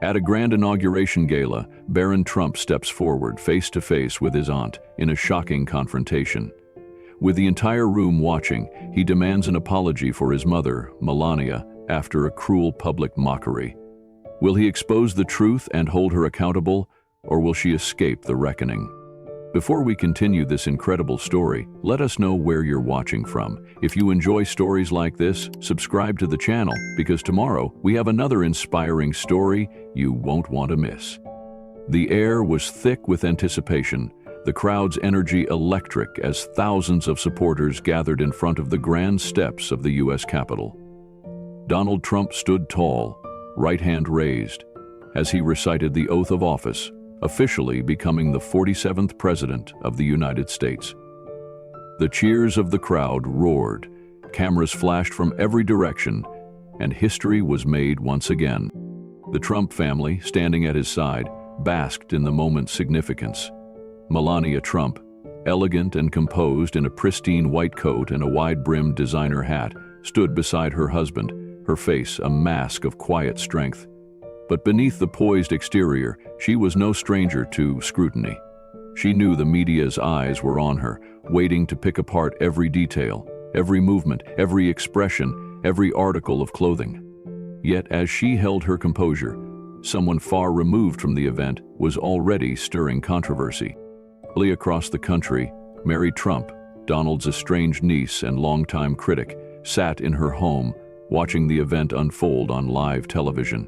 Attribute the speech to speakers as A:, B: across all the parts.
A: At a grand inauguration gala, Barron Trump steps forward face to face with his aunt in a shocking confrontation. With the entire room watching, he demands an apology for his mother, Melania, after a cruel public mockery. Will he expose the truth and hold her accountable, or will she escape the reckoning? Before we continue this incredible story, let us know where you're watching from. If you enjoy stories like this, subscribe to the channel, because tomorrow we have another inspiring story you won't want to miss. The air was thick with anticipation, the crowd's energy electric as thousands of supporters gathered in front of the grand steps of the U.S. Capitol. Donald Trump stood tall, right hand raised, as he recited the oath of office, officially becoming the 47th President of the United States. The cheers of the crowd roared, cameras flashed from every direction, and history was made once again. The Trump family, standing at his side, basked in the moment's significance. Melania Trump, elegant and composed in a pristine white coat and a wide-brimmed designer hat, stood beside her husband, her face a mask of quiet strength. But beneath the poised exterior, she was no stranger to scrutiny. She knew the media's eyes were on her, waiting to pick apart every detail, every movement, every expression, every article of clothing. Yet as she held her composure, someone far removed from the event was already stirring controversy. Across the country, Mary Trump, Donald's estranged niece and longtime critic, sat in her home, watching the event unfold on live television.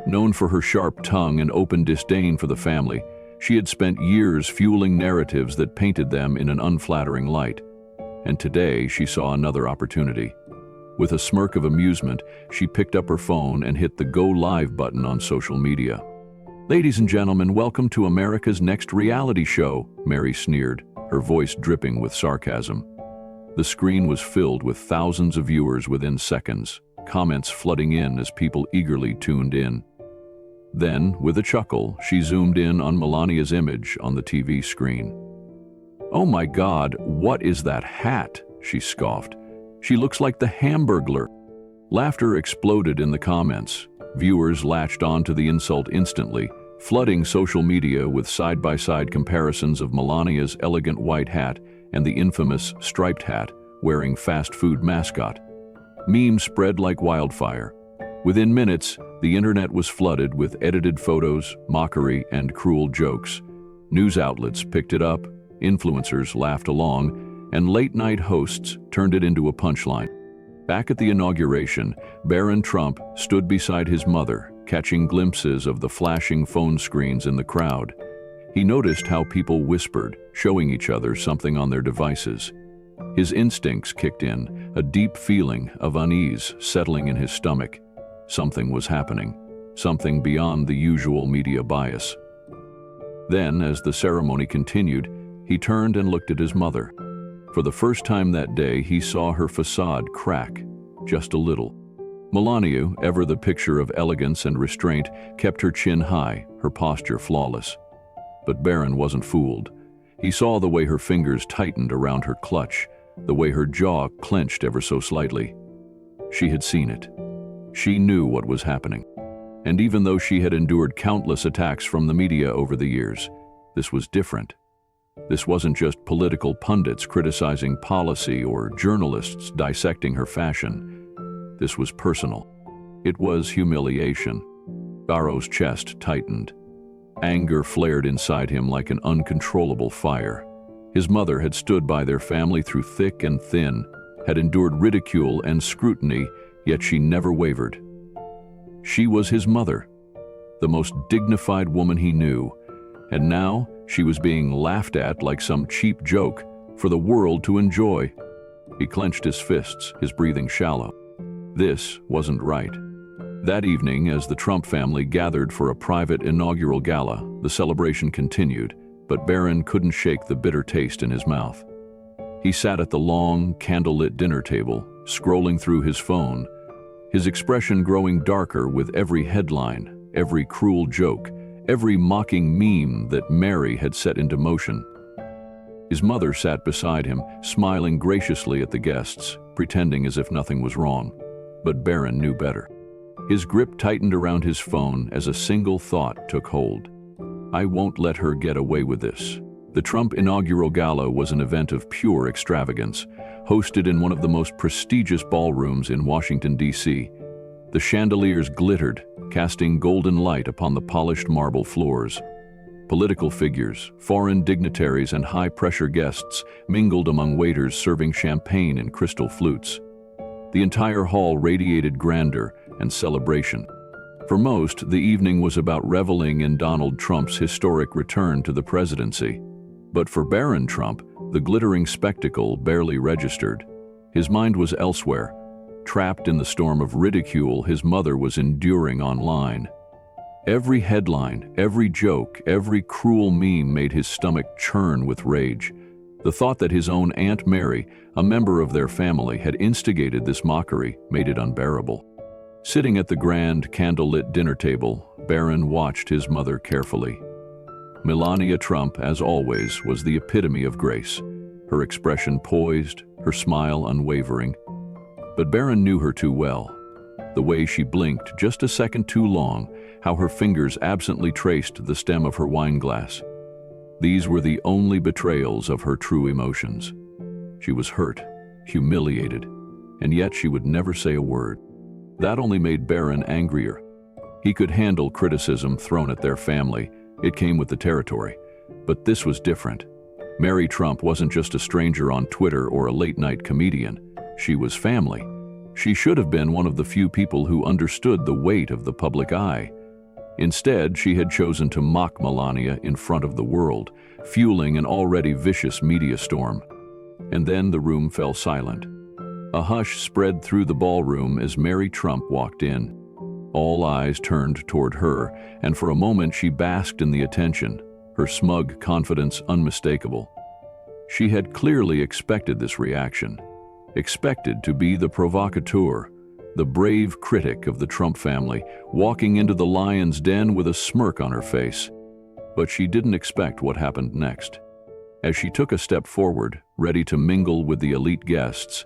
A: Known for her sharp tongue and open disdain for the family, she had spent years fueling narratives that painted them in an unflattering light. And today she saw another opportunity. With a smirk of amusement, she picked up her phone and hit the Go Live button on social media. "Ladies and gentlemen, welcome to America's next reality show," Mary sneered, her voice dripping with sarcasm. The screen was filled with thousands of viewers within seconds, comments flooding in as people eagerly tuned in. Then, with a chuckle, she zoomed in on Melania's image on the TV screen. "Oh my God, what is that hat?" she scoffed. "She looks like the Hamburglar." Laughter exploded in the comments. Viewers latched on to the insult instantly, flooding social media with side-by-side comparisons of Melania's elegant white hat and the infamous striped hat wearing fast food mascot. Memes spread like wildfire. Within minutes, the internet was flooded with edited photos, mockery, and cruel jokes. News outlets picked it up, influencers laughed along, and late-night hosts turned it into a punchline. Back at the inauguration, Barron Trump stood beside his mother, catching glimpses of the flashing phone screens in the crowd. He noticed how people whispered, showing each other something on their devices. His instincts kicked in, a deep feeling of unease settling in his stomach. Something was happening, something beyond the usual media bias. Then, as the ceremony continued, he turned and looked at his mother. For the first time that day, he saw her facade crack, just a little. Melania, ever the picture of elegance and restraint, kept her chin high, her posture flawless. But Barron wasn't fooled. He saw the way her fingers tightened around her clutch, the way her jaw clenched ever so slightly. She had seen it. She knew what was happening. And even though she had endured countless attacks from the media over the years, this was different. This wasn't just political pundits criticizing policy or journalists dissecting her fashion. This was personal. It was humiliation. Barrow's chest tightened. Anger flared inside him like an uncontrollable fire. His mother had stood by their family through thick and thin, had endured ridicule and scrutiny, yet she never wavered. She was his mother, the most dignified woman he knew, and now she was being laughed at like some cheap joke for the world to enjoy. He clenched his fists, his breathing shallow. This wasn't right. That evening, as the Trump family gathered for a private inaugural gala, the celebration continued, but Barron couldn't shake the bitter taste in his mouth. He sat at the long, candlelit dinner table, scrolling through his phone, his expression growing darker with every headline, every cruel joke, every mocking meme that Mary had set into motion. His mother sat beside him, smiling graciously at the guests, pretending as if nothing was wrong. But Barron knew better. His grip tightened around his phone as a single thought took hold. I won't let her get away with this. The Trump inaugural gala was an event of pure extravagance, hosted in one of the most prestigious ballrooms in Washington, D.C. The chandeliers glittered, casting golden light upon the polished marble floors. Political figures, foreign dignitaries, and high-pressure guests mingled among waiters serving champagne in crystal flutes. The entire hall radiated grandeur and celebration. For most, the evening was about reveling in Donald Trump's historic return to the presidency. But for Barron Trump, the glittering spectacle barely registered. His mind was elsewhere, trapped in the storm of ridicule his mother was enduring online. Every headline, every joke, every cruel meme made his stomach churn with rage. The thought that his own Aunt Mary, a member of their family, had instigated this mockery made it unbearable. Sitting at the grand, candlelit dinner table, Barron watched his mother carefully. Melania Trump, as always, was the epitome of grace, her expression poised, her smile unwavering. But Barron knew her too well. The way she blinked just a second too long, how her fingers absently traced the stem of her wineglass. These were the only betrayals of her true emotions. She was hurt, humiliated, and yet she would never say a word. That only made Barron angrier. He could handle criticism thrown at their family. It came with the territory. But this was different. Mary Trump wasn't just a stranger on Twitter or a late-night comedian. She was family. She should have been one of the few people who understood the weight of the public eye. Instead, she had chosen to mock Melania in front of the world, fueling an already vicious media storm. And then the room fell silent. A hush spread through the ballroom as Mary Trump walked in. All eyes turned toward her, and for a moment she basked in the attention, her smug confidence unmistakable. She had clearly expected this reaction, expected to be the provocateur, the brave critic of the Trump family, walking into the lion's den with a smirk on her face. But she didn't expect what happened next. As she took a step forward, ready to mingle with the elite guests,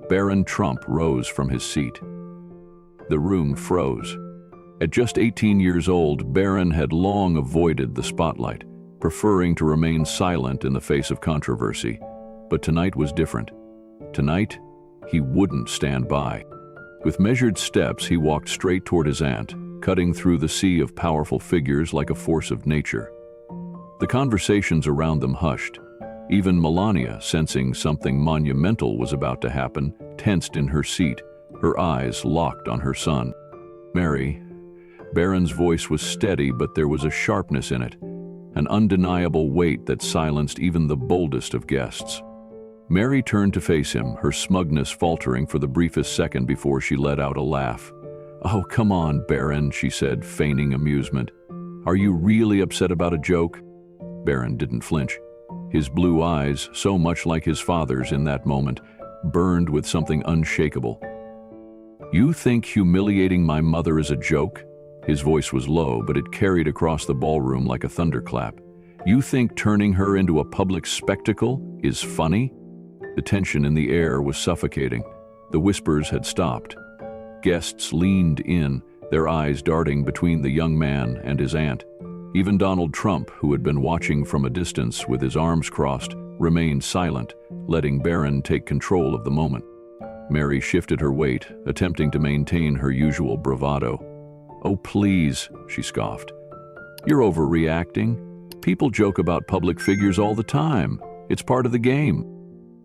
A: Barron Trump rose from his seat. The room froze. At just 18 years old, Barron had long avoided the spotlight, preferring to remain silent in the face of controversy. But tonight was different. Tonight, he wouldn't stand by. With measured steps, he walked straight toward his aunt, cutting through the sea of powerful figures like a force of nature. The conversations around them hushed. Even Melania, sensing something monumental was about to happen, tensed in her seat, her eyes locked on her son. Mary. Barron's voice was steady, but there was a sharpness in it, an undeniable weight that silenced even the boldest of guests. Mary turned to face him, her smugness faltering for the briefest second before she let out a laugh. "Oh, come on, Barron," she said, feigning amusement. "Are you really upset about a joke?" Barron didn't flinch. His blue eyes, so much like his father's in that moment, burned with something unshakable. "You think humiliating my mother is a joke?" His voice was low, but it carried across the ballroom like a thunderclap. "You think turning her into a public spectacle is funny?" The tension in the air was suffocating. The whispers had stopped. Guests leaned in, their eyes darting between the young man and his aunt. Even Donald Trump, who had been watching from a distance with his arms crossed, remained silent, letting Barron take control of the moment. Mary shifted her weight, attempting to maintain her usual bravado. "Oh, please," she scoffed. "You're overreacting. People joke about public figures all the time. It's part of the game."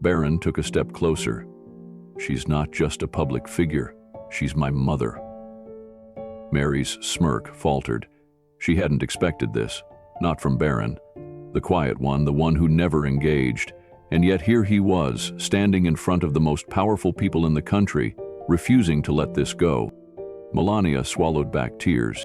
A: Barron took a step closer. "She's not just a public figure. She's my mother." Mary's smirk faltered. She hadn't expected this, not from Barron, the quiet one, the one who never engaged. And yet here he was, standing in front of the most powerful people in the country, refusing to let this go. Melania swallowed back tears.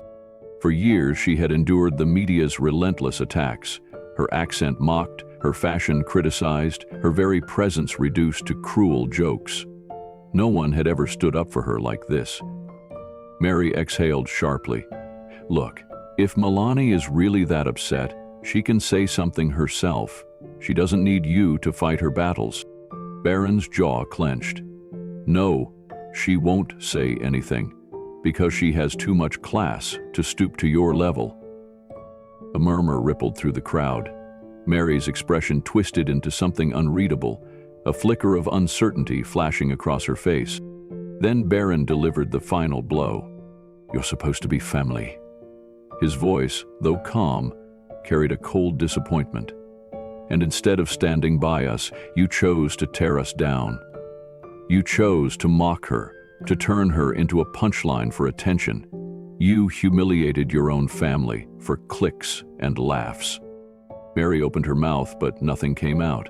A: For years she had endured the media's relentless attacks, her accent mocked, her fashion criticized, her very presence reduced to cruel jokes. No one had ever stood up for her like this. Mary exhaled sharply. "Look, if Melania is really that upset, she can say something herself. She doesn't need you to fight her battles." Barron's jaw clenched. "No, she won't say anything. because she has too much class to stoop to your level." A murmur rippled through the crowd. Mary's expression twisted into something unreadable, a flicker of uncertainty flashing across her face. Then Barron delivered the final blow. "You're supposed to be family." His voice, though calm, carried a cold disappointment. "And instead of standing by us, you chose to tear us down. You chose to mock her, to turn her into a punchline for attention. You humiliated your own family for clicks and laughs." Mary opened her mouth, but nothing came out.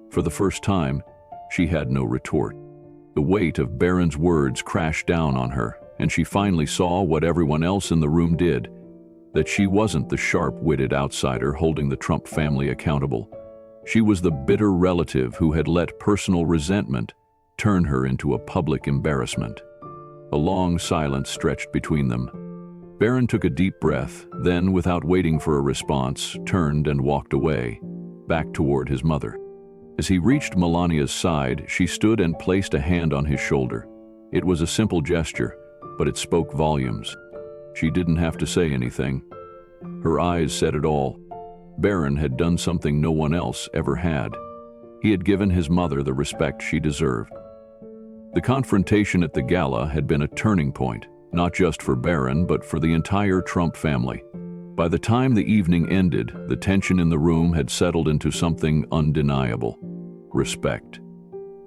A: For the first time, she had no retort. The weight of Barron's words crashed down on her, and she finally saw what everyone else in the room did, that she wasn't the sharp-witted outsider holding the Trump family accountable. She was the bitter relative who had let personal resentment turn her into a public embarrassment. A long silence stretched between them. Barron took a deep breath, then, without waiting for a response, turned and walked away, back toward his mother. As he reached Melania's side, she stood and placed a hand on his shoulder. It was a simple gesture, but it spoke volumes. She didn't have to say anything. Her eyes said it all. Barron had done something no one else ever had. He had given his mother the respect she deserved. The confrontation at the gala had been a turning point, not just for Barron, but for the entire Trump family. By the time the evening ended, the tension in the room had settled into something undeniable: respect.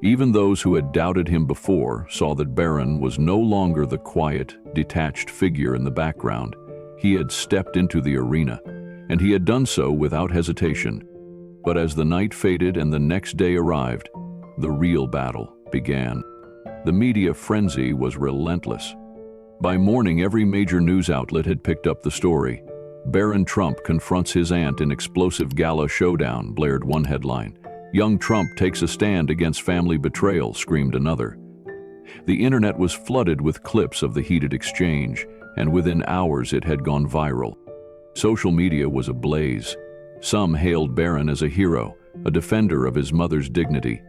A: Even those who had doubted him before saw that Barron was no longer the quiet, detached figure in the background. He had stepped into the arena, and he had done so without hesitation. But as the night faded and the next day arrived, the real battle began. The media frenzy was relentless. By morning, every major news outlet had picked up the story. "Barron Trump confronts his aunt in explosive gala showdown," blared one headline. "Young Trump takes a stand against family betrayal," screamed another. The internet was flooded with clips of the heated exchange, and within hours it had gone viral. Social media was ablaze. Some hailed Barron as a hero, a defender of his mother's dignity.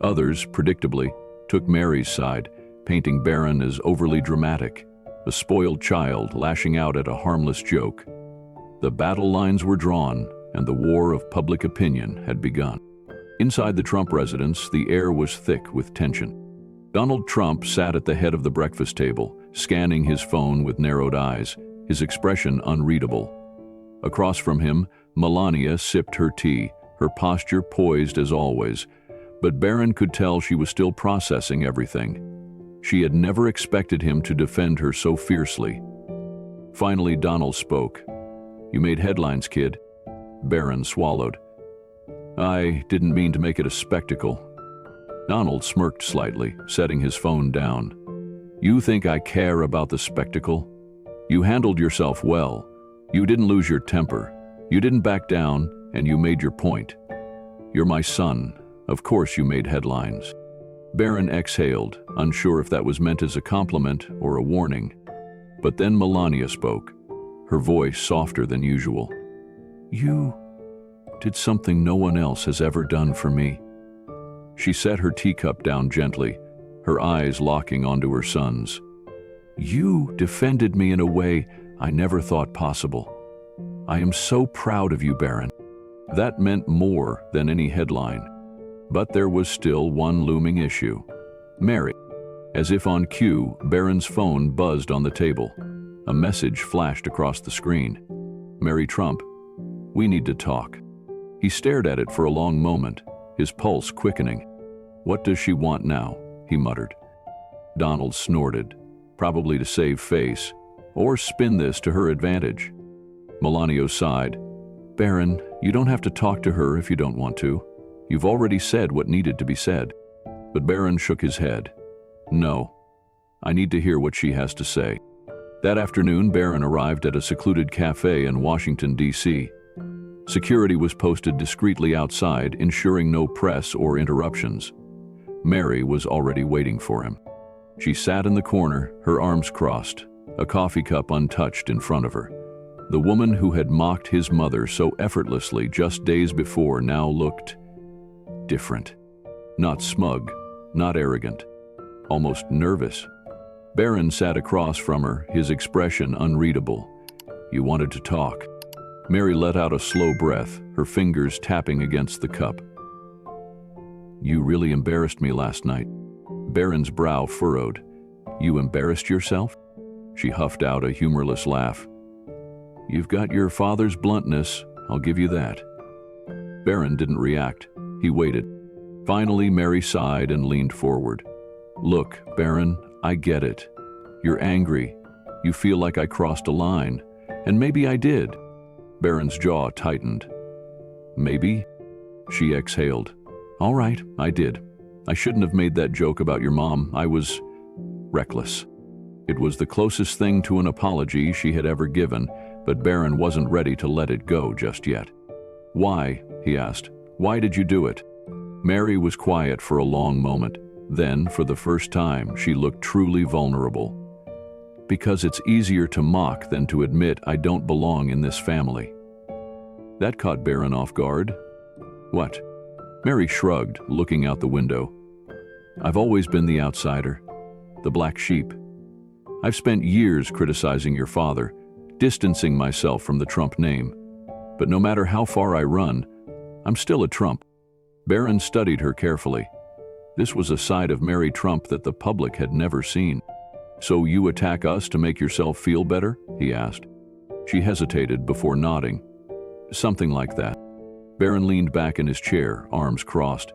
A: Others, predictably, took Mary's side, painting Barron as overly dramatic, a spoiled child lashing out at a harmless joke. The battle lines were drawn, and the war of public opinion had begun. Inside the Trump residence, the air was thick with tension. Donald Trump sat at the head of the breakfast table, scanning his phone with narrowed eyes, his expression unreadable. Across from him, Melania sipped her tea, her posture poised as always, but Barron could tell she was still processing everything. She had never expected him to defend her so fiercely. Finally, Donald spoke. "You made headlines, kid." Barron swallowed. "I didn't mean to make it a spectacle." Donald smirked slightly, setting his phone down. "You think I care about the spectacle? You handled yourself well. You didn't lose your temper. You didn't back down, and you made your point. You're my son. Of course you made headlines." Barron exhaled, unsure if that was meant as a compliment or a warning. But then Melania spoke, her voice softer than usual. "You did something no one else has ever done for me." She set her teacup down gently, her eyes locking onto her son's. "You defended me in a way I never thought possible. I am so proud of you, Barron." That meant more than any headline. But there was still one looming issue. Mary. As if on cue, Barron's phone buzzed on the table. A message flashed across the screen. "Mary Trump, we need to talk." He stared at it for a long moment, his pulse quickening. "What does she want now?" he muttered. Donald snorted, probably to save face, or spin this to her advantage. Melania sighed. "Barron, you don't have to talk to her if you don't want to. You've already said what needed to be said." But Barron shook his head. "No, I need to hear what she has to say." That afternoon, Barron arrived at a secluded cafe in Washington, D.C. Security was posted discreetly outside, ensuring no press or interruptions. Mary was already waiting for him. She sat in the corner, her arms crossed, a coffee cup untouched in front of her. The woman who had mocked his mother so effortlessly just days before now looked different. Not smug, not arrogant, almost nervous. Barron sat across from her, his expression unreadable. "You wanted to talk." Mary let out a slow breath, her fingers tapping against the cup. "You really embarrassed me last night." Barron's brow furrowed. "You embarrassed yourself?" She huffed out a humorless laugh. "You've got your father's bluntness, I'll give you that." Barron didn't react. He waited. Finally, Mary sighed and leaned forward. "Look, Barron, I get it. You're angry. You feel like I crossed a line. And maybe I did." Barron's jaw tightened. "Maybe?" She exhaled. "All right, I did. I shouldn't have made that joke about your mom. I was reckless." It was the closest thing to an apology she had ever given, but Barron wasn't ready to let it go just yet. "Why?" he asked. "Why did you do it?" Mary was quiet for a long moment. Then, for the first time, she looked truly vulnerable. "Because it's easier to mock than to admit I don't belong in this family." That caught Barron off guard. "What?" Mary shrugged, looking out the window. "I've always been the outsider, the black sheep. I've spent years criticizing your father, distancing myself from the Trump name. But no matter how far I run, I'm still a Trump." Barron studied her carefully. This was a side of Mary Trump that the public had never seen. "So you attack us to make yourself feel better?" he asked. She hesitated before nodding. "Something like that." Barron leaned back in his chair, arms crossed.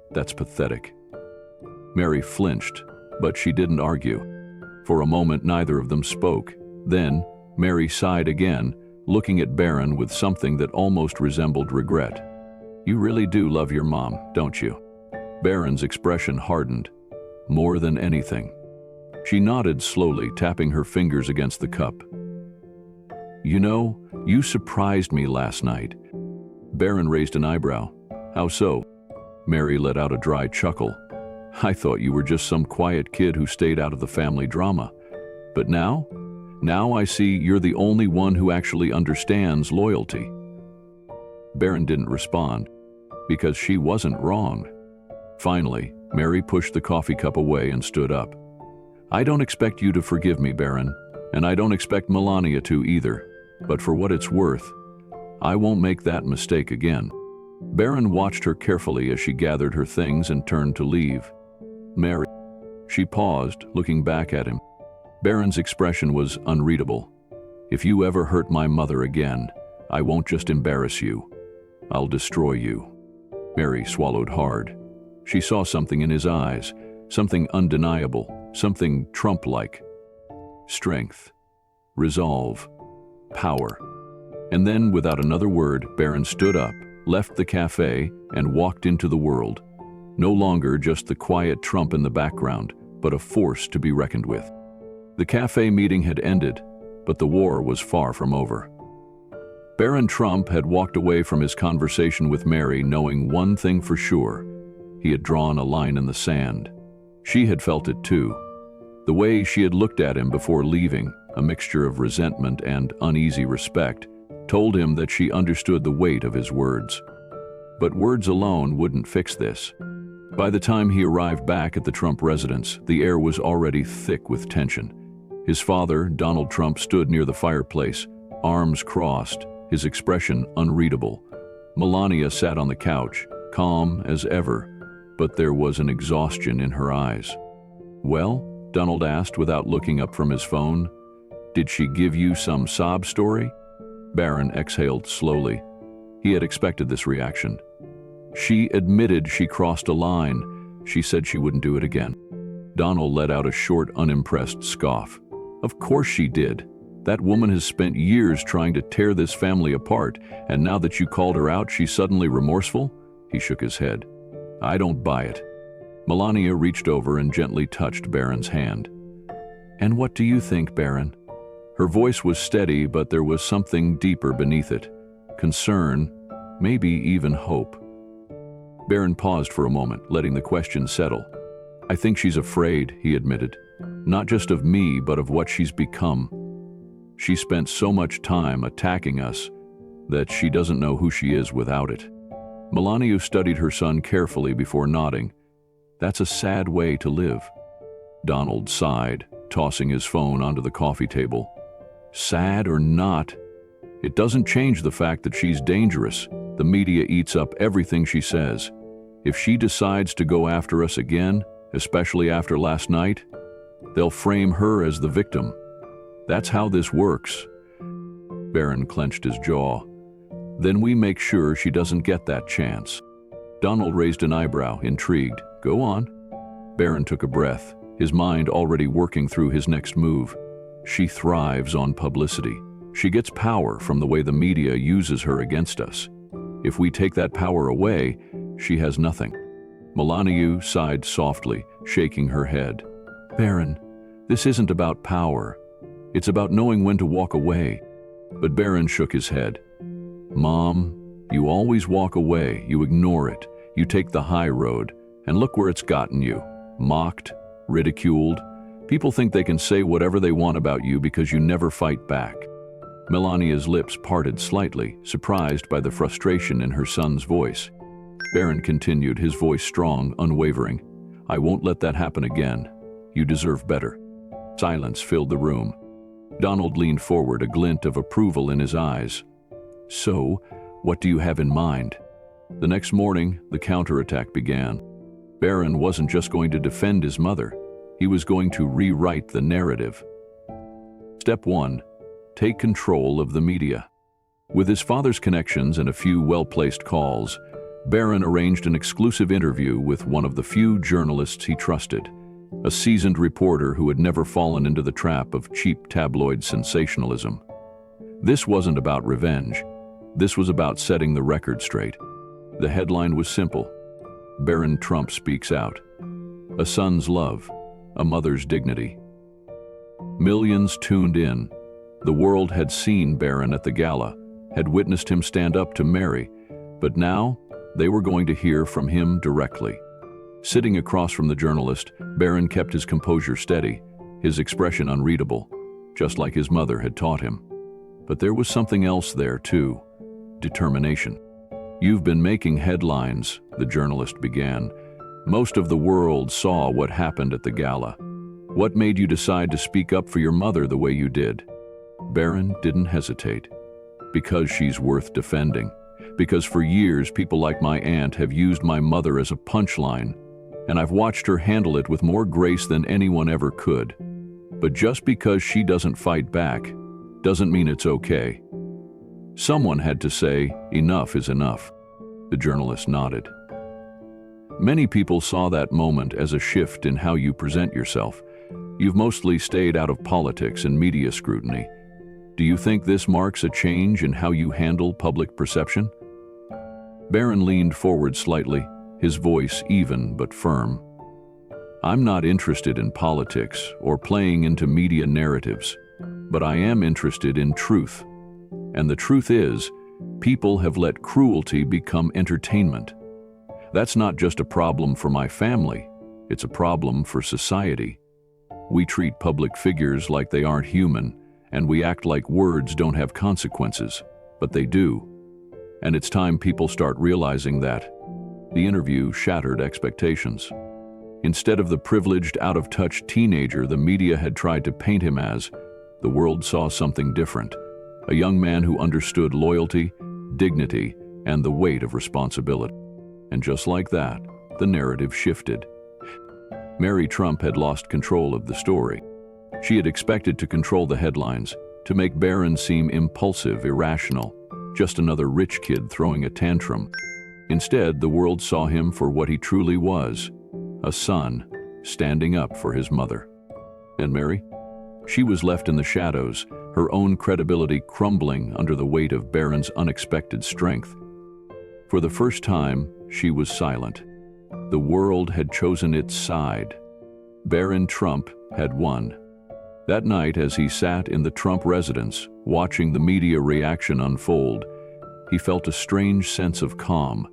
A: "That's pathetic." Mary flinched, but she didn't argue. For a moment, neither of them spoke. Then, Mary sighed again, looking at Barron with something that almost resembled regret. "You really do love your mom, don't you?" Barron's expression hardened. "More than anything." She nodded slowly, tapping her fingers against the cup. "You know, you surprised me last night." Barron raised an eyebrow. "How so?" Mary let out a dry chuckle. "I thought you were just some quiet kid who stayed out of the family drama. But now? Now I see you're the only one who actually understands loyalty." Barron didn't respond, because she wasn't wrong. Finally, Mary pushed the coffee cup away and stood up. "I don't expect you to forgive me, Barron, and I don't expect Melania to either. But for what it's worth, I won't make that mistake again." Barron watched her carefully as she gathered her things and turned to leave. "Mary." She paused, looking back at him. Barron's expression was unreadable. "If you ever hurt my mother again, I won't just embarrass you. I'll destroy you." Mary swallowed hard. She saw something in his eyes, something undeniable, something Trump-like. Strength, resolve, power. And then, without another word, Barron stood up, left the cafe, and walked into the world. No longer just the quiet Trump in the background, but a force to be reckoned with. The cafe meeting had ended, but the war was far from over. Barron Trump had walked away from his conversation with Mary knowing one thing for sure. He had drawn a line in the sand. She had felt it too. The way she had looked at him before leaving, a mixture of resentment and uneasy respect, told him that she understood the weight of his words. But words alone wouldn't fix this. By the time he arrived back at the Trump residence, the air was already thick with tension. His father, Donald Trump, stood near the fireplace, arms crossed, his expression unreadable. Melania sat on the couch, calm as ever, but there was an exhaustion in her eyes. "Well?" Donald asked without looking up from his phone. "Did she give you some sob story?" Barron exhaled slowly. He had expected this reaction. "She admitted she crossed a line. She said she wouldn't do it again." Donald let out a short, unimpressed scoff. "Of course she did. That woman has spent years trying to tear this family apart, and now that you called her out, she's suddenly remorseful?" He shook his head. "I don't buy it." Melania reached over and gently touched Barron's hand. "And what do you think, Barron?" Her voice was steady, but there was something deeper beneath it. Concern, maybe even hope. Barron paused for a moment, letting the question settle. "I think she's afraid," he admitted. "Not just of me, but of what she's become. She spent so much time attacking us that she doesn't know who she is without it." Melania studied her son carefully before nodding. "That's a sad way to live." Donald sighed, tossing his phone onto the coffee table. Sad or not, it doesn't change the fact that she's dangerous. The media eats up everything she says. If she decides to go after us again, especially after last night, they'll frame her as the victim. That's how this works. Barron clenched his jaw. Then we make sure she doesn't get that chance. Donald raised an eyebrow, intrigued. Go on. Barron took a breath, his mind already working through his next move. She thrives on publicity. She gets power from the way the media uses her against us. If we take that power away, she has nothing. Melania sighed softly, shaking her head. Barron, this isn't about power. It's about knowing when to walk away. But Barron shook his head. Mom, you always walk away, you ignore it, you take the high road, and look where it's gotten you. Mocked, ridiculed. People think they can say whatever they want about you because you never fight back. Melania's lips parted slightly, surprised by the frustration in her son's voice. Barron continued, his voice strong, unwavering. I won't let that happen again. You deserve better. Silence filled the room. Donald leaned forward, a glint of approval in his eyes. So, what do you have in mind? The next morning, the counterattack began. Barron wasn't just going to defend his mother. He was going to rewrite the narrative. Step 1. Take control of the media. With his father's connections and a few well-placed calls, Barron arranged an exclusive interview with one of the few journalists he trusted, a seasoned reporter who had never fallen into the trap of cheap tabloid sensationalism. This wasn't about revenge. This was about setting the record straight. The headline was simple. Barron Trump speaks out. A son's love, a mother's dignity. Millions tuned in. The world had seen Barron at the gala, had witnessed him stand up to Mary, but now they were going to hear from him directly. Sitting across from the journalist, Barron kept his composure steady, his expression unreadable, just like his mother had taught him. But there was something else there too. Determination. You've been making headlines, the journalist began. Most of the world saw what happened at the gala. What made you decide to speak up for your mother the way you did? Barron didn't hesitate. Because she's worth defending. Because for years people like my aunt have used my mother as a punchline, and I've watched her handle it with more grace than anyone ever could. But just because she doesn't fight back, doesn't mean it's okay. Someone had to say, enough is enough. The journalist nodded. Many people saw that moment as a shift in how you present yourself. You've mostly stayed out of politics and media scrutiny. Do you think this marks a change in how you handle public perception? Barron leaned forward slightly, his voice even but firm. I'm not interested in politics or playing into media narratives, but I am interested in truth. And the truth is, people have let cruelty become entertainment. That's not just a problem for my family, it's a problem for society. We treat public figures like they aren't human, and we act like words don't have consequences, but they do. And it's time people start realizing that. The interview shattered expectations. Instead of the privileged, out-of-touch teenager the media had tried to paint him as, the world saw something different. A young man who understood loyalty, dignity, and the weight of responsibility. And just like that, the narrative shifted. Mary Trump had lost control of the story. She had expected to control the headlines, to make Barron seem impulsive, irrational, just another rich kid throwing a tantrum. Instead, the world saw him for what he truly was, a son standing up for his mother. And Mary? She was left in the shadows, her own credibility crumbling under the weight of Barron's unexpected strength. For the first time, she was silent. The world had chosen its side. Barron Trump had won. That night, as he sat in the Trump residence, watching the media reaction unfold, he felt a strange sense of calm.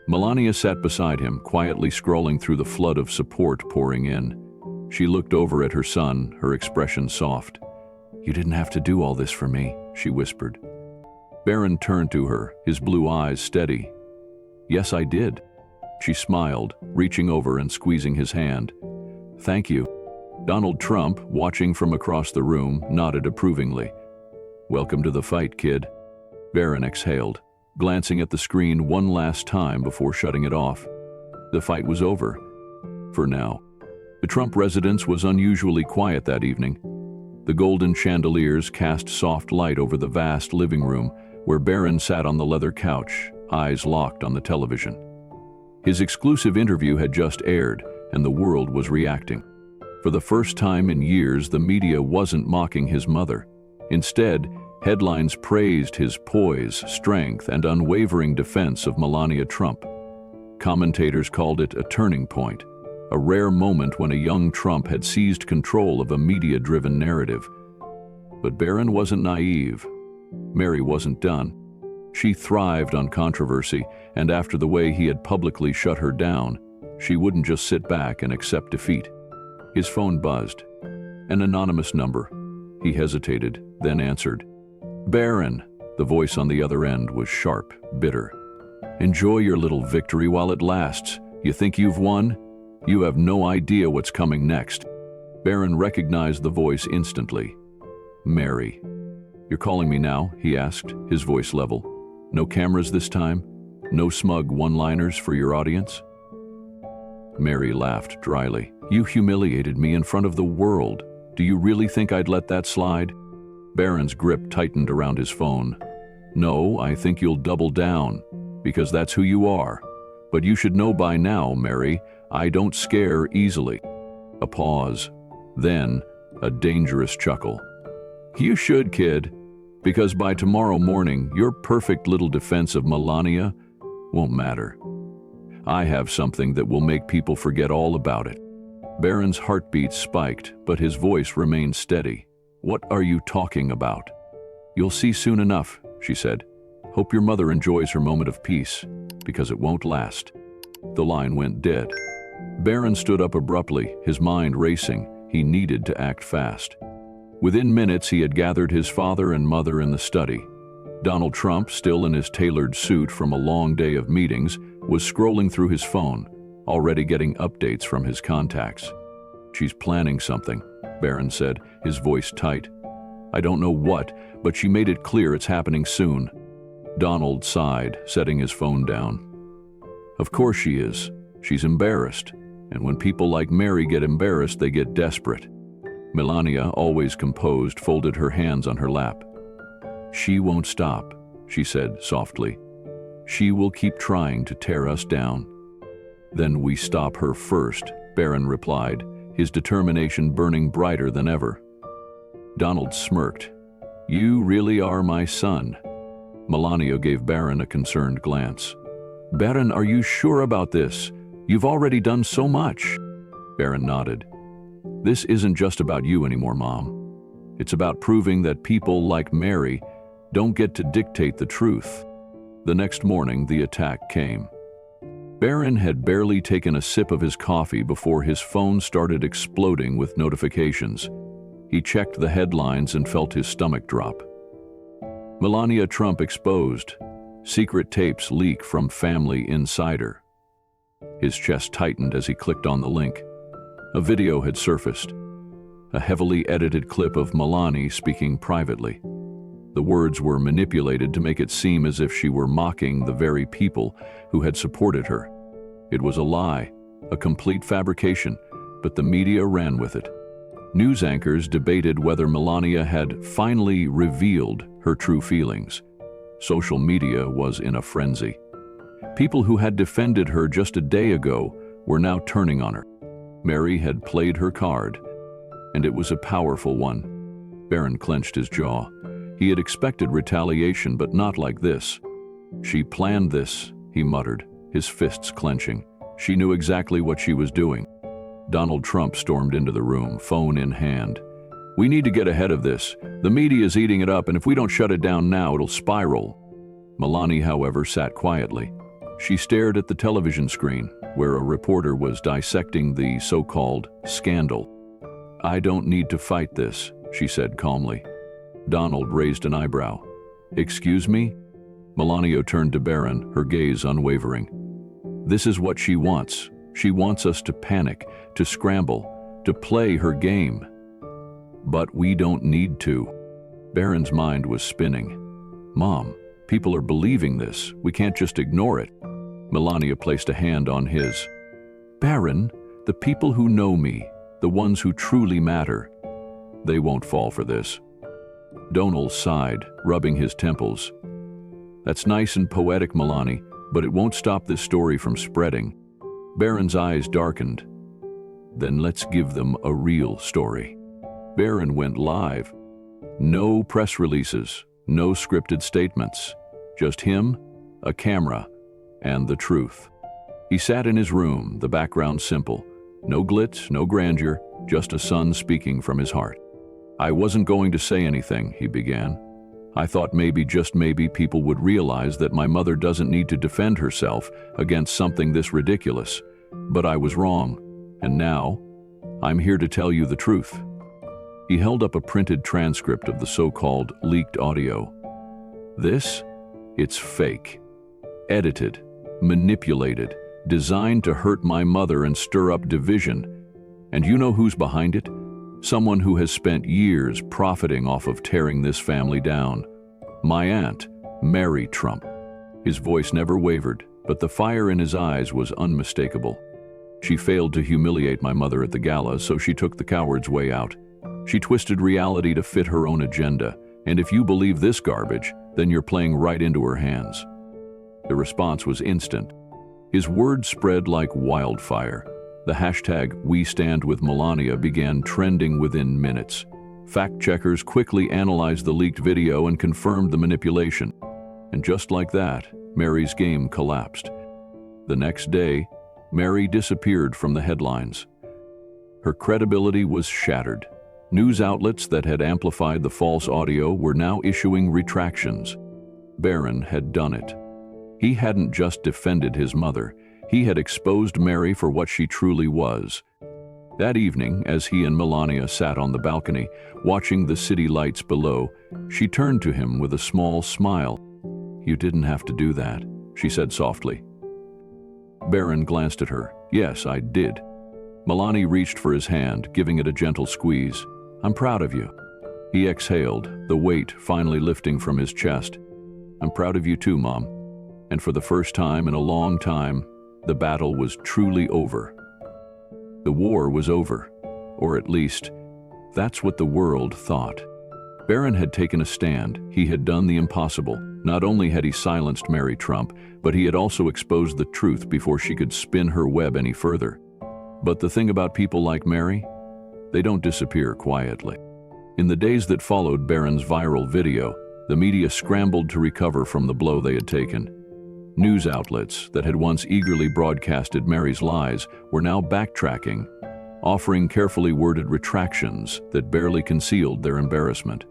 A: Melania sat beside him, quietly scrolling through the flood of support pouring in. She looked over at her son, her expression soft. You didn't have to do all this for me, she whispered. Barron turned to her, his blue eyes steady. Yes, I did. She smiled, reaching over and squeezing his hand. Thank you. Donald Trump, watching from across the room, nodded approvingly. "Welcome to the fight, kid." Barron exhaled, glancing at the screen one last time before shutting it off. The fight was over. For now. The Trump residence was unusually quiet that evening. The golden chandeliers cast soft light over the vast living room where Barron sat on the leather couch, eyes locked on the television. His exclusive interview had just aired, and the world was reacting. For the first time in years, the media wasn't mocking his mother. Instead, headlines praised his poise, strength, and unwavering defense of Melania Trump. Commentators called it a turning point, a rare moment when a young Trump had seized control of a media-driven narrative. But Barron wasn't naive. Mary wasn't done. She thrived on controversy, and after the way he had publicly shut her down, she wouldn't just sit back and accept defeat. His phone buzzed. An anonymous number. He hesitated, then answered. "Barron." The voice on the other end was sharp, bitter. "Enjoy your little victory while it lasts. You think you've won? You have no idea what's coming next." Barron recognized the voice instantly. "Mary." "You're calling me now?" he asked, his voice level. "No cameras this time? No smug one-liners for your audience?" Mary laughed dryly. "You humiliated me in front of the world. Do you really think I'd let that slide?" Barron's grip tightened around his phone. "No, I think you'll double down, because that's who you are. But you should know by now, Mary, I don't scare easily." A pause. Then, a dangerous chuckle. "You should, kid, because by tomorrow morning, your perfect little defense of Melania won't matter. I have something that will make people forget all about it." Barron's heartbeat spiked, but his voice remained steady. "What are you talking about?" "You'll see soon enough," she said. "Hope your mother enjoys her moment of peace, because it won't last." The line went dead. Barron stood up abruptly, his mind racing. He needed to act fast. Within minutes, he had gathered his father and mother in the study. Donald Trump, still in his tailored suit from a long day of meetings, was scrolling through his phone, already getting updates from his contacts. "She's planning something," Barron said, his voice tight. "I don't know what, but she made it clear it's happening soon." Donald sighed, setting his phone down. "Of course she is. She's embarrassed. And when people like Mary get embarrassed, they get desperate." Melania, always composed, folded her hands on her lap. "She won't stop," she said softly. "She will keep trying to tear us down." "Then we stop her first," Barron replied, his determination burning brighter than ever. Donald smirked. "You really are my son." Melania gave Barron a concerned glance. "Barron, are you sure about this? You've already done so much." Barron nodded. "This isn't just about you anymore, Mom. It's about proving that people like Mary don't get to dictate the truth." The next morning, the attack came. Barron had barely taken a sip of his coffee before his phone started exploding with notifications. He checked the headlines and felt his stomach drop. Melania Trump exposed. Secret tapes leak from family insider. His chest tightened as he clicked on the link. A video had surfaced. A heavily edited clip of Melania speaking privately. The words were manipulated to make it seem as if she were mocking the very people who had supported her. It was a lie, a complete fabrication, but the media ran with it. News anchors debated whether Melania had finally revealed her true feelings. Social media was in a frenzy. People who had defended her just a day ago were now turning on her. Mary had played her card, and it was a powerful one. Barron clenched his jaw. He had expected retaliation, but not like this. "She planned this," he muttered, his fists clenching. She knew exactly what she was doing. Donald Trump stormed into the room, phone in hand. "We need to get ahead of this. The media is eating it up, and if we don't shut it down now, it'll spiral." Melania, however, sat quietly. She stared at the television screen, where a reporter was dissecting the so-called scandal. "I don't need to fight this," she said calmly. Donald raised an eyebrow. "Excuse me?" Melania turned to Barron, her gaze unwavering. "This is what she wants. She wants us to panic, to scramble, to play her game. But we don't need to. Barron's mind was spinning. Mom, people are believing this. We can't just ignore it. Melania placed a hand on his. Barron, the people who know me, the ones who truly matter, they won't fall for this. Donal sighed, rubbing his temples. That's nice and poetic, Melania, but it won't stop this story from spreading. Barron's eyes darkened. Then let's give them a real story. Barron went live. No press releases, no scripted statements. Just him, a camera, and the truth. He sat in his room, the background simple. No glitz, no grandeur, just a son speaking from his heart. I wasn't going to say anything, he began. I thought maybe, just maybe, people would realize that my mother doesn't need to defend herself against something this ridiculous. But I was wrong, and now, I'm here to tell you the truth. He held up a printed transcript of the so-called leaked audio. This? It's fake. Edited, manipulated, designed to hurt my mother and stir up division. And you know who's behind it? Someone who has spent years profiting off of tearing this family down. My aunt, Mary Trump. His voice never wavered, but the fire in his eyes was unmistakable. She failed to humiliate my mother at the gala, so she took the coward's way out. She twisted reality to fit her own agenda, and if you believe this garbage, then you're playing right into her hands. The response was instant. His words spread like wildfire. The hashtag #WeStandWithMelania began trending within minutes. Fact-checkers quickly analyzed the leaked video and confirmed the manipulation. And just like that, Mary's game collapsed. The next day, Mary disappeared from the headlines. Her credibility was shattered. News outlets that had amplified the false audio were now issuing retractions. Barron had done it. He hadn't just defended his mother, he had exposed Mary for what she truly was. That evening, as he and Melania sat on the balcony, watching the city lights below, she turned to him with a small smile. You didn't have to do that, she said softly. Barron glanced at her. Yes, I did. Melania reached for his hand, giving it a gentle squeeze. I'm proud of you. He exhaled, the weight finally lifting from his chest. I'm proud of you too, Mom. And for the first time in a long time, the battle was truly over. The war was over, or at least, that's what the world thought. Barron had taken a stand. He had done the impossible. Not only had he silenced Mary Trump, but he had also exposed the truth before she could spin her web any further. But the thing about people like Mary, they don't disappear quietly. In the days that followed Barron's viral video, the media scrambled to recover from the blow they had taken. News outlets that had once eagerly broadcasted Mary's lies were now backtracking, offering carefully worded retractions that barely concealed their embarrassment.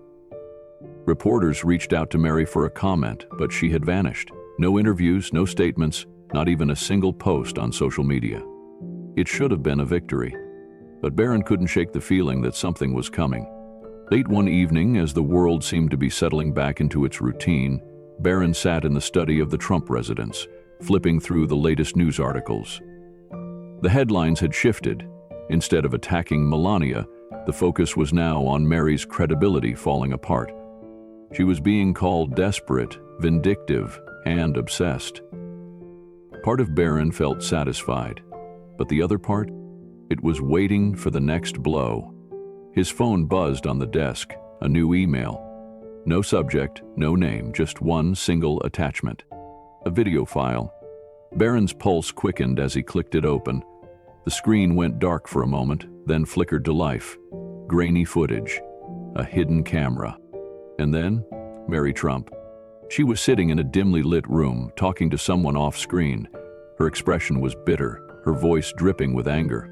A: Reporters reached out to Mary for a comment, but she had vanished. No interviews, no statements, not even a single post on social media. It should have been a victory, but Barron couldn't shake the feeling that something was coming. Late one evening, as the world seemed to be settling back into its routine, Barron sat in the study of the Trump residence, flipping through the latest news articles. The headlines had shifted. Instead of attacking Melania, the focus was now on Mary's credibility falling apart. She was being called desperate, vindictive, and obsessed. Part of Barron felt satisfied, but the other part? It was waiting for the next blow. His phone buzzed on the desk, a new email. No subject, no name, just one single attachment. A video file. Barron's pulse quickened as he clicked it open. The screen went dark for a moment, then flickered to life. Grainy footage. A hidden camera. And then, Mary Trump. She was sitting in a dimly lit room, talking to someone off-screen. Her expression was bitter, her voice dripping with anger.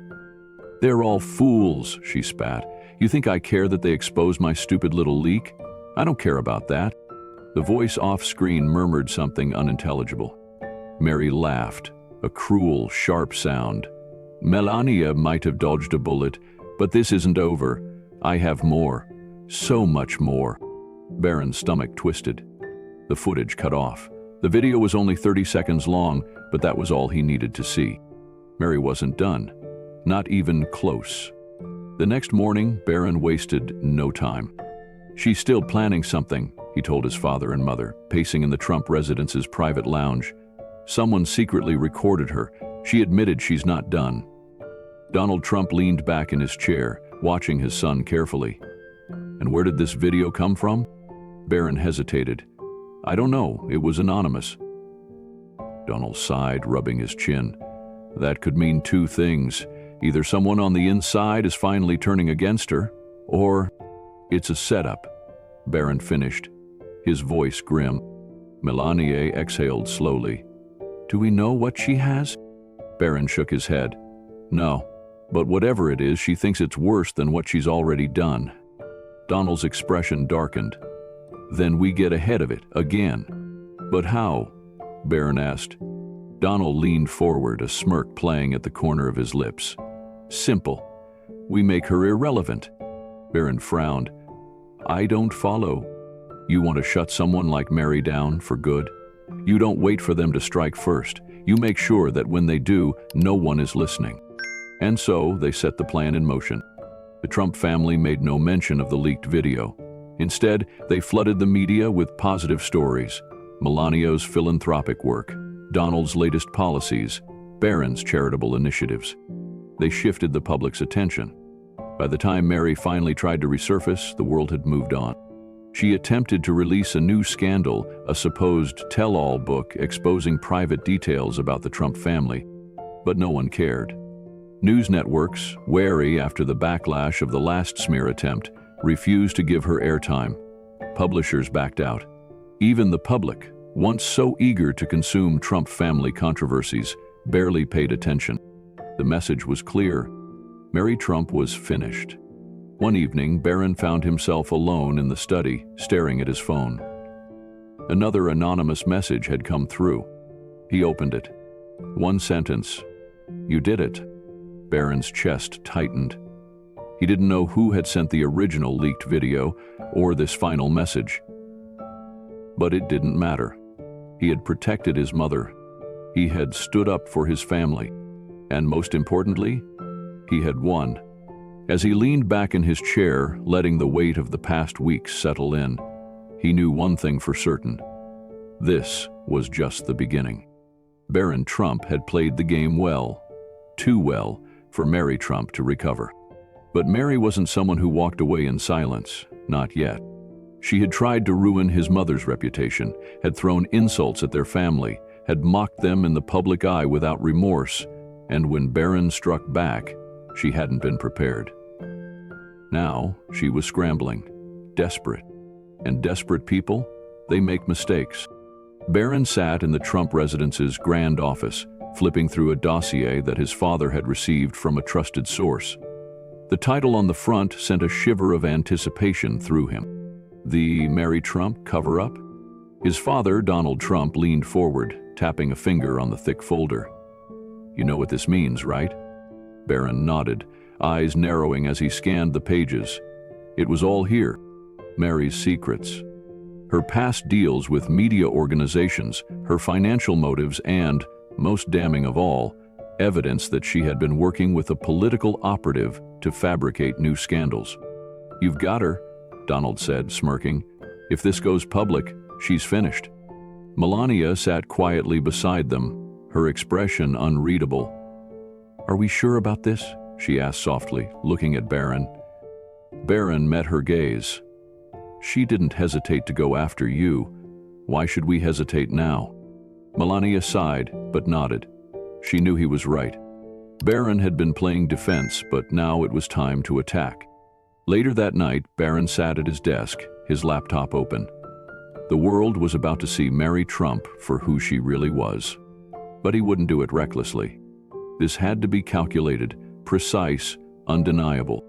A: They're all fools, she spat. You think I care that they expose my stupid little leak? I don't care about that. The voice off-screen murmured something unintelligible. Mary laughed, a cruel, sharp sound. Melania might have dodged a bullet, but this isn't over. I have more. So much more. Barron's stomach twisted. The footage cut off. The video was only 30 seconds long, but that was all he needed to see. Mary wasn't done. Not even close. The next morning, Barron wasted no time. "She's still planning something," he told his father and mother, pacing in the Trump residence's private lounge. "Someone secretly recorded her. She admitted she's not done." Donald Trump leaned back in his chair, watching his son carefully. "And where did this video come from?" Barron hesitated. "I don't know. It was anonymous." Donald sighed, rubbing his chin. That could mean two things. Either someone on the inside is finally turning against her, or it's a setup. Barron finished, his voice grim. Melania exhaled slowly. "Do we know what she has?" Barron shook his head. "No, but whatever it is, she thinks it's worse than what she's already done." Donald's expression darkened. "Then we get ahead of it, again." "But how?" Barron asked. Donald leaned forward, a smirk playing at the corner of his lips. "Simple. We make her irrelevant." Barron frowned. "I don't follow. You want to shut someone like Mary down for good? You don't wait for them to strike first. You make sure that when they do, no one is listening." And so they set the plan in motion. The Trump family made no mention of the leaked video. Instead, they flooded the media with positive stories. Melania's philanthropic work, Donald's latest policies, Barron's charitable initiatives. They shifted the public's attention. By the time Mary finally tried to resurface, the world had moved on. She attempted to release a new scandal, a supposed tell-all book exposing private details about the Trump family. But no one cared. News networks, wary after the backlash of the last smear attempt, refused to give her airtime. Publishers backed out. Even the public, once so eager to consume Trump family controversies, barely paid attention. The message was clear. Mary Trump was finished. One evening, Barron found himself alone in the study, staring at his phone. Another anonymous message had come through. He opened it. One sentence. "You did it." Barron's chest tightened. He didn't know who had sent the original leaked video or this final message. But it didn't matter. He had protected his mother. He had stood up for his family. And most importantly, he had won. As he leaned back in his chair, letting the weight of the past weeks settle in, he knew one thing for certain. This was just the beginning. Barron Trump had played the game well, too well, for Mary Trump to recover. But Mary wasn't someone who walked away in silence, not yet. She had tried to ruin his mother's reputation, had thrown insults at their family, had mocked them in the public eye without remorse, and when Barron struck back, she hadn't been prepared. Now, she was scrambling, desperate. And desperate people, they make mistakes. Barron sat in the Trump residence's grand office, flipping through a dossier that his father had received from a trusted source. The title on the front sent a shiver of anticipation through him. The Mary Trump cover-up? His father, Donald Trump, leaned forward, tapping a finger on the thick folder. "You know what this means, right?" Barron nodded, eyes narrowing as he scanned the pages. It was all here. Mary's secrets. Her past deals with media organizations, her financial motives, and, most damning of all, evidence that she had been working with a political operative to fabricate new scandals. "You've got her," Donald said, smirking. "If this goes public, she's finished." Melania sat quietly beside them, her expression unreadable. "Are we sure about this?" she asked softly, looking at Barron. Barron met her gaze. "She didn't hesitate to go after you. Why should we hesitate now?" Melania sighed, but nodded. She knew he was right. Barron had been playing defense, but now it was time to attack. Later that night, Barron sat at his desk, his laptop open. The world was about to see Mary Trump for who she really was. But he wouldn't do it recklessly. This had to be calculated, precise, undeniable.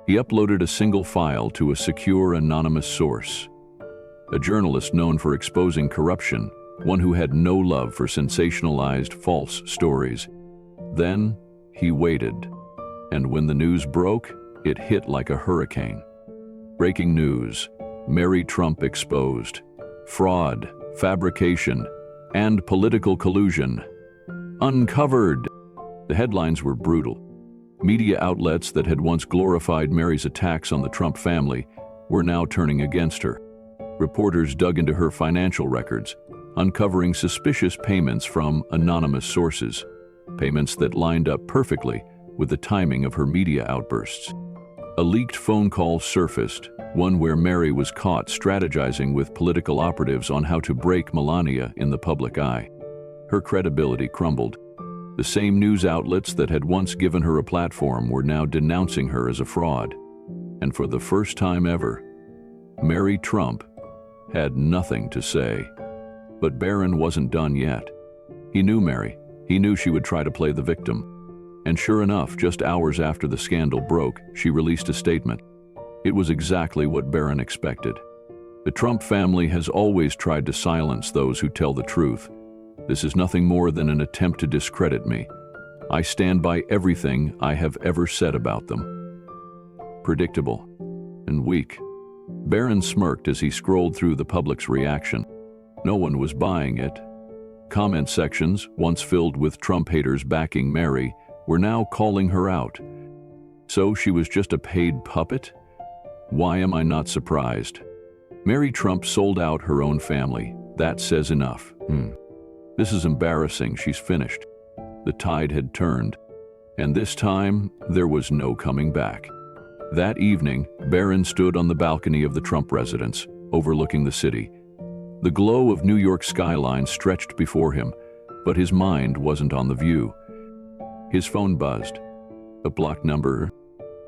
A: He uploaded a single file to a secure, anonymous source. A journalist known for exposing corruption, one who had no love for sensationalized, false stories. Then, he waited. And when the news broke, it hit like a hurricane. Breaking news: Mary Trump exposed. Fraud, fabrication, and political collusion. Uncovered! The headlines were brutal. Media outlets that had once glorified Mary's attacks on the Trump family were now turning against her. Reporters dug into her financial records, uncovering suspicious payments from anonymous sources, payments that lined up perfectly with the timing of her media outbursts. A leaked phone call surfaced, one where Mary was caught strategizing with political operatives on how to break Melania in the public eye. Her credibility crumbled. The same news outlets that had once given her a platform were now denouncing her as a fraud. And for the first time ever, Mary Trump had nothing to say. But Barron wasn't done yet. He knew Mary. He knew she would try to play the victim. And sure enough, just hours after the scandal broke, she released a statement. It was exactly what Barron expected. The Trump family has always tried to silence those who tell the truth. This is nothing more than an attempt to discredit me. I stand by everything I have ever said about them. Predictable and weak. Barron smirked as he scrolled through the public's reaction. No one was buying it. Comment sections, once filled with Trump haters backing Mary, were now calling her out. So she was just a paid puppet? Why am I not surprised? Mary Trump sold out her own family. That says enough. This is embarrassing, she's finished. The tide had turned, and this time there was no coming back. That evening, Barron stood on the balcony of the Trump residence, overlooking the city. The glow of New York's skyline stretched before him, but his mind wasn't on the view. His phone buzzed. A blocked number?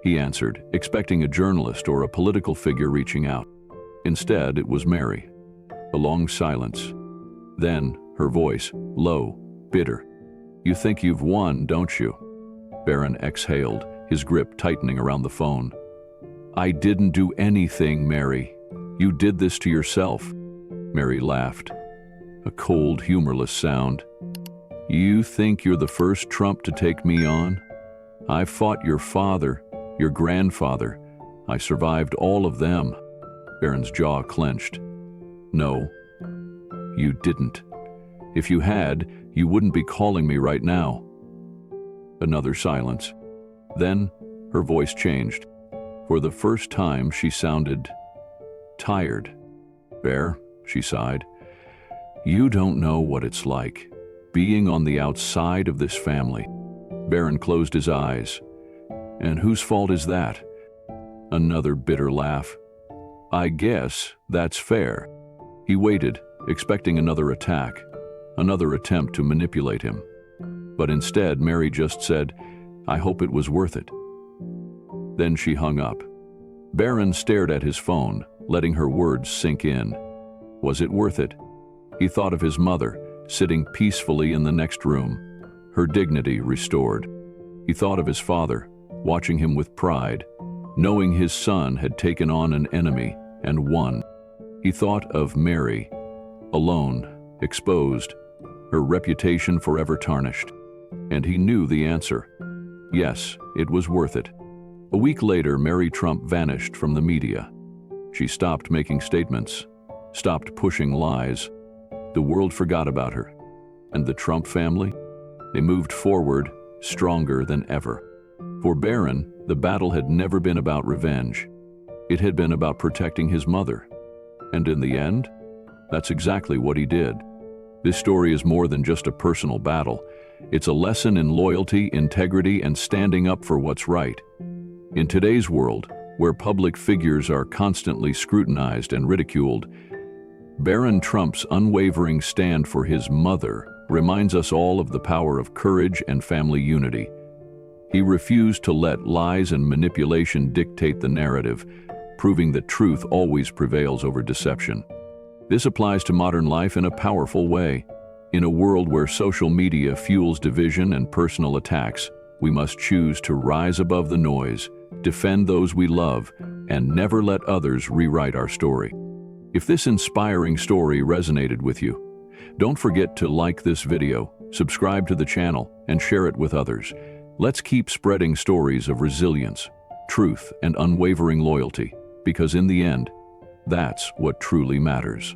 A: He answered, expecting a journalist or a political figure reaching out. Instead, it was Mary. A long silence. Then, her voice, low, bitter. "You think you've won, don't you?" Barron exhaled, his grip tightening around the phone. "I didn't do anything, Mary. You did this to yourself." Mary laughed. A cold, humorless sound. "You think you're the first Trump to take me on? I fought your father, your grandfather. I survived all of them." Barron's jaw clenched. "No, you didn't. If you had, you wouldn't be calling me right now." Another silence. Then her voice changed. For the first time, she sounded tired. "Bear," she sighed, "you don't know what it's like, being on the outside of this family." Barron closed his eyes. "And whose fault is that?" Another bitter laugh. "I guess that's fair." He waited, expecting another attack, another attempt to manipulate him. But instead, Mary just said, "I hope it was worth it." Then she hung up. Barron stared at his phone, letting her words sink in. Was it worth it? He thought of his mother, sitting peacefully in the next room, her dignity restored. He thought of his father, watching him with pride, knowing his son had taken on an enemy and won. He thought of Mary, alone, exposed, her reputation forever tarnished. And he knew the answer. Yes, it was worth it. A week later, Mary Trump vanished from the media. She stopped making statements, stopped pushing lies. The world forgot about her. And the Trump family? They moved forward, stronger than ever. For Barron, the battle had never been about revenge. It had been about protecting his mother. And in the end, that's exactly what he did. This story is more than just a personal battle. It's a lesson in loyalty, integrity, and standing up for what's right. In today's world, where public figures are constantly scrutinized and ridiculed, Barron Trump's unwavering stand for his mother reminds us all of the power of courage and family unity. He refused to let lies and manipulation dictate the narrative, proving that truth always prevails over deception. This applies to modern life in a powerful way. In a world where social media fuels division and personal attacks, we must choose to rise above the noise, defend those we love, and never let others rewrite our story. If this inspiring story resonated with you, don't forget to like this video, subscribe to the channel, and share it with others. Let's keep spreading stories of resilience, truth, and unwavering loyalty, because in the end, that's what truly matters.